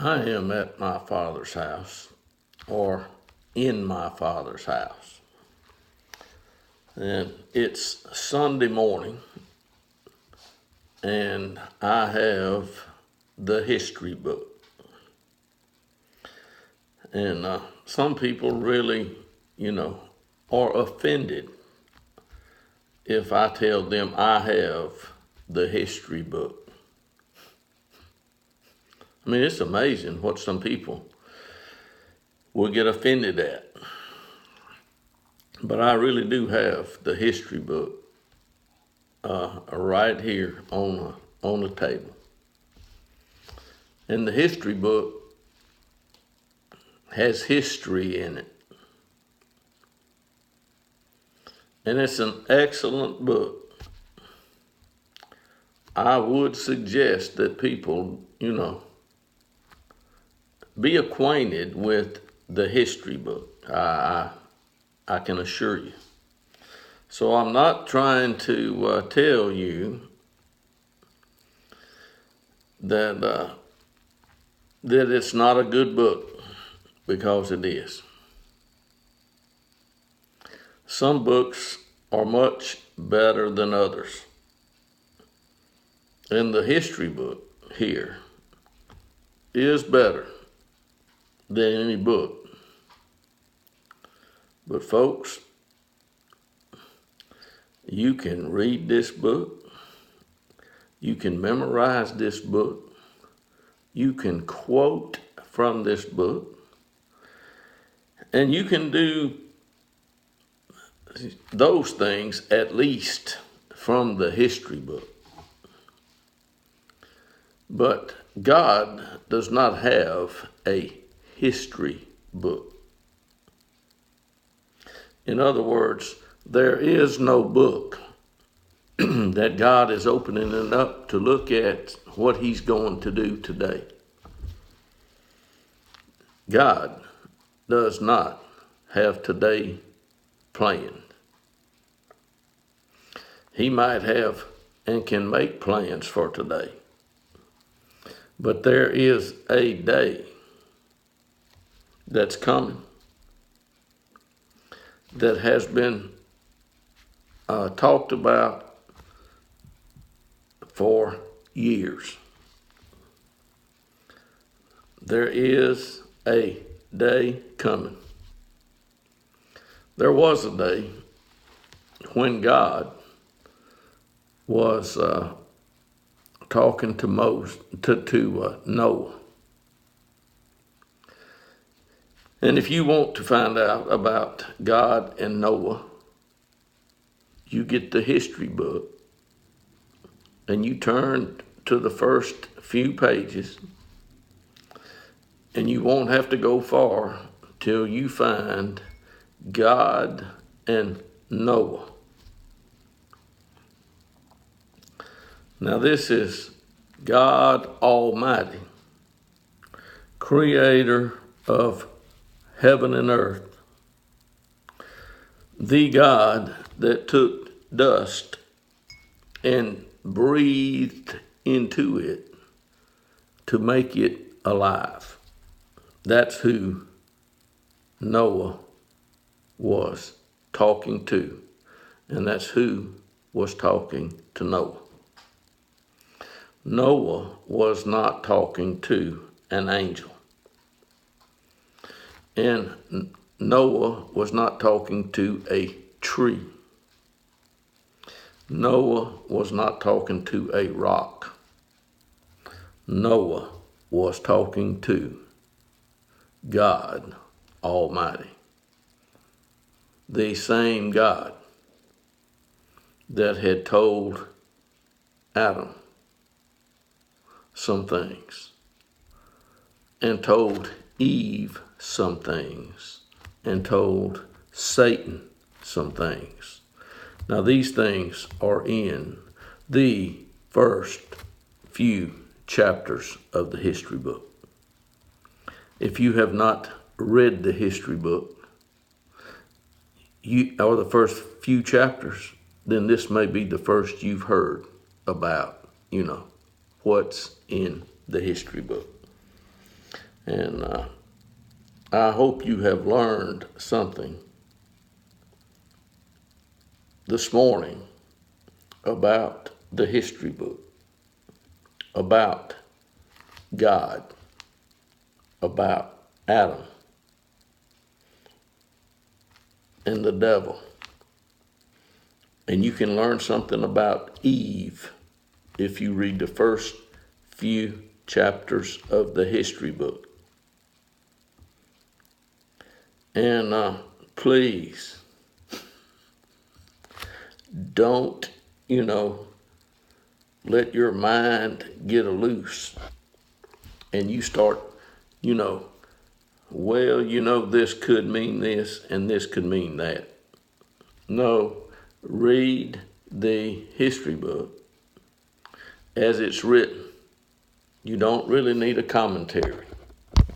I am at my Father's house, or in my Father's house. And it's Sunday morning, and I have the history book. And some people really, are offended if I tell them I have the history book. I mean, it's amazing what some people will get offended at. But I really do have the history book right here on the table. And the history book has history in it. And it's an excellent book. I would suggest that people, be acquainted with the history book. I can assure you. So I'm not trying to tell you that it's not a good book, because it is. Some books are much better than others. And the history book here is better than any book. But folks, you can read this book, you can memorize this book, you can quote from this book, and you can do those things at least from the history book. But God does not have a history book. In other words, there is no book that God is opening it up to look at what He's going to do today. God does not have today planned. He might have and can make plans for today. But there is a day that's coming that has been talked about for years. There is a day coming. There was a day when God was talking to Noah. And if you want to find out about God and Noah, you get the history book and you turn to the first few pages, and you won't have to go far till you find God and Noah. Now this is God Almighty, creator of heaven and earth, the God that took dust and breathed into it to make it alive. That's who Noah was talking to, and that's who was talking to Noah. Noah was not talking to an angel. And Noah was not talking to a tree. Noah was not talking to a rock. Noah was talking to God Almighty. The same God that had told Adam some things, and told Eve some things, and told Satan some things. Now these things are in the first few chapters of the history book. If you have not read the history book, or the first few chapters, then this may be the first you've heard about, what's in the history book. And I hope you have learned something this morning about the history book, about God, about Adam and the devil. And you can learn something about Eve if you read the first few chapters of the history book. And please, don't, let your mind get loose and you start, this could mean this and this could mean that. No, read the history book as it's written. You don't really need a commentary.